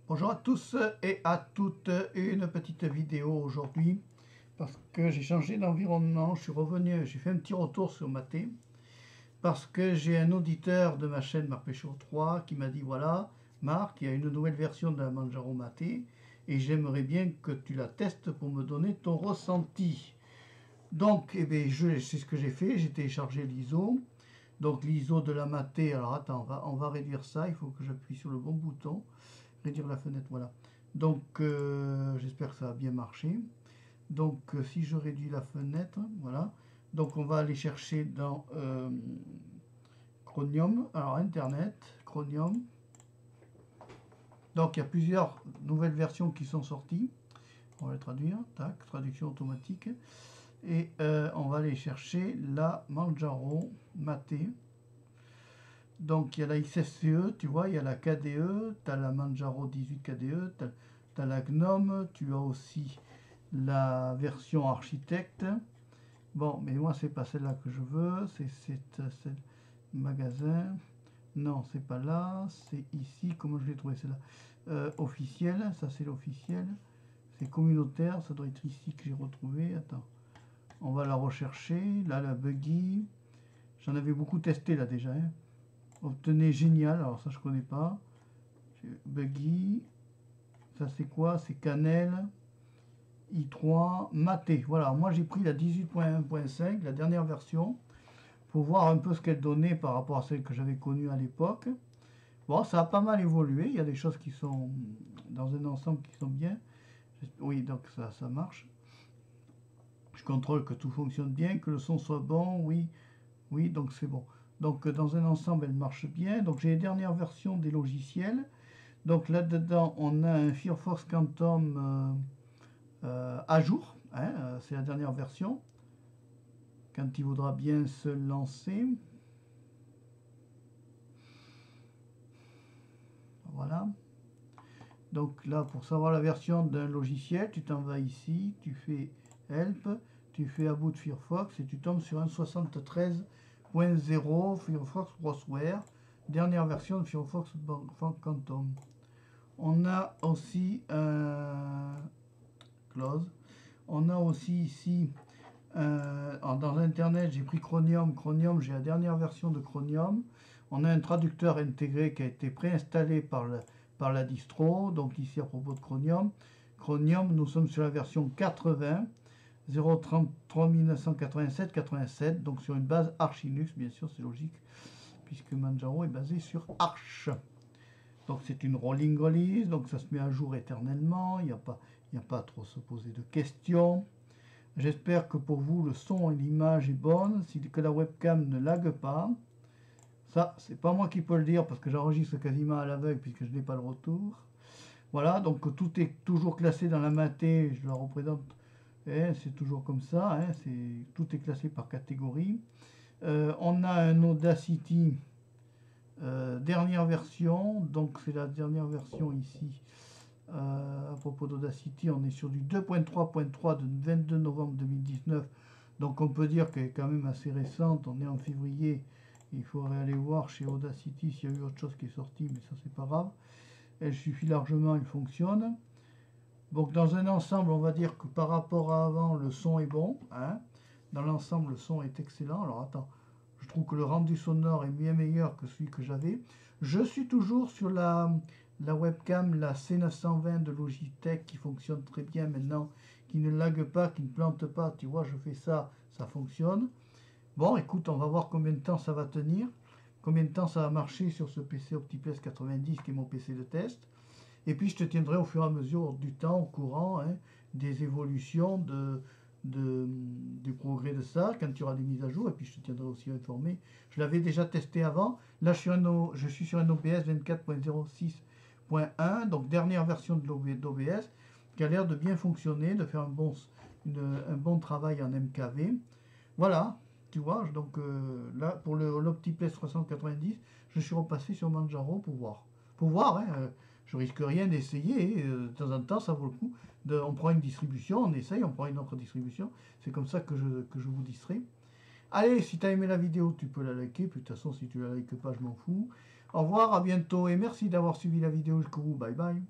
Bonjour à tous et à toutes, une petite vidéo aujourd'hui parce que j'ai changé d'environnement, je suis revenu, j'ai fait un petit retour sur Maté parce que j'ai un auditeur de ma chaîne Marpécho 3 qui m'a dit voilà Marc, il y a une nouvelle version de la Manjaro Maté et j'aimerais bien que tu la testes pour me donner ton ressenti. Donc eh bien, c'est ce que j'ai fait, j'ai téléchargé l'ISO. Donc l'ISO de la Maté, alors attends, on va réduire ça, il faut que j'appuie sur le bon bouton. Réduire la fenêtre, voilà. Donc j'espère que ça va bien marcher. Donc si je réduis la fenêtre, voilà. Donc on va aller chercher dans Chromium, alors Internet, Chromium. Donc il y a plusieurs nouvelles versions qui sont sorties. On va les traduire, tac, traduction automatique. Et on va aller chercher la Manjaro Maté. Donc il y a la XFCE, tu vois, il y a la KDE, tu as la Manjaro 18 KDE, tu as la GNOME, tu as aussi la version architecte. Bon, mais moi c'est pas celle-là que je veux, c'est magasin. Non, c'est pas là, c'est ici. Comment je l'ai trouvé celle-là? Officiel, ça c'est l'officiel. C'est communautaire, ça doit être ici que j'ai retrouvé. Attends, on va la rechercher. Là, la buggy. J'en avais beaucoup testé là déjà. Hein. Obtenez génial, alors ça je connais pas. Buggy, ça c'est quoi? C'est Cannelle, i3, Maté. Voilà, moi j'ai pris la 18.1.5, la dernière version, pour voir un peu ce qu'elle donnait par rapport à celle que j'avais connue à l'époque. Bon, ça a pas mal évolué, il y a des choses qui sont dans un ensemble qui sont bien. Oui, donc ça marche. Je contrôle que tout fonctionne bien, que le son soit bon, oui, oui, donc c'est bon. Donc dans un ensemble, elle marche bien. Donc j'ai les dernières versions des logiciels. Donc là-dedans, on a un Firefox Quantum à jour. Hein, c'est la dernière version. Quand il voudra bien se lancer. Voilà. Donc là, pour savoir la version d'un logiciel, tu t'en vas ici, tu fais Help, tu fais About Firefox et tu tombes sur un 73.0 Firefox Browser, dernière version de Firefox Quantum. On a aussi close. On a aussi ici dans Internet, j'ai pris Chromium. Chromium, j'ai la dernière version de Chromium. On a un traducteur intégré qui a été préinstallé par la distro. Donc ici à propos de Chromium. Chromium, nous sommes sur la version 80. 0.33.987.87, donc sur une base Arch Linux, bien sûr, c'est logique, puisque Manjaro est basé sur Arch. Donc c'est une rolling release, donc ça se met à jour éternellement, il n'y a pas trop à se poser de questions. J'espère que pour vous le son et l'image est bonne, que la webcam ne lague pas. Ça, c'est pas moi qui peux le dire parce que j'enregistre quasiment à l'aveugle puisque je n'ai pas le retour. Voilà, donc tout est toujours classé dans la Maté, je la représente, c'est toujours comme ça, hein, tout est classé par catégorie. On a un Audacity. Dernière version, donc c'est la dernière version ici. À propos d'Audacity, on est sur du 2.3.3 de 22 novembre 2019, donc on peut dire qu'elle est quand même assez récente. On est en février, il faudrait aller voir chez Audacity s'il y a eu autre chose qui est sorti, mais ça c'est pas grave. Elle suffit largement, elle fonctionne. Donc dans un ensemble, on va dire que par rapport à avant, le son est bon. Hein. Dans l'ensemble, le son est excellent. Alors attends. Je trouve que le rendu sonore est bien meilleur que celui que j'avais. Je suis toujours sur la webcam, la C920 de Logitech qui fonctionne très bien maintenant, qui ne lague pas, qui ne plante pas. Tu vois, je fais ça, ça fonctionne. Bon, écoute, on va voir combien de temps ça va tenir, combien de temps ça va marcher sur ce PC Optiplex 90 qui est mon PC de test. Et puis je te tiendrai au fur et à mesure du temps, au courant, hein, des évolutions du progrès de ça, quand il y aura des mises à jour, et puis je te tiendrai aussi informé. Je l'avais déjà testé avant. Là, je suis sur un OBS 24.06.1, donc dernière version de d'OBS, qui a l'air de bien fonctionner, de faire un bon travail en MKV. Voilà, tu vois, donc là, pour l'Optiplex 390, je suis repassé sur Manjaro pour voir. Pour voir, hein, je risque rien d'essayer, de temps en temps, ça vaut le coup. On prend une distribution, on essaye, on prend une autre distribution. C'est comme ça que je vous distrais. Allez, si tu as aimé la vidéo, tu peux la liker. Puis de toute façon, si tu la likes pas, je m'en fous. Au revoir, à bientôt et merci d'avoir suivi la vidéo jusqu'au bout. Bye bye.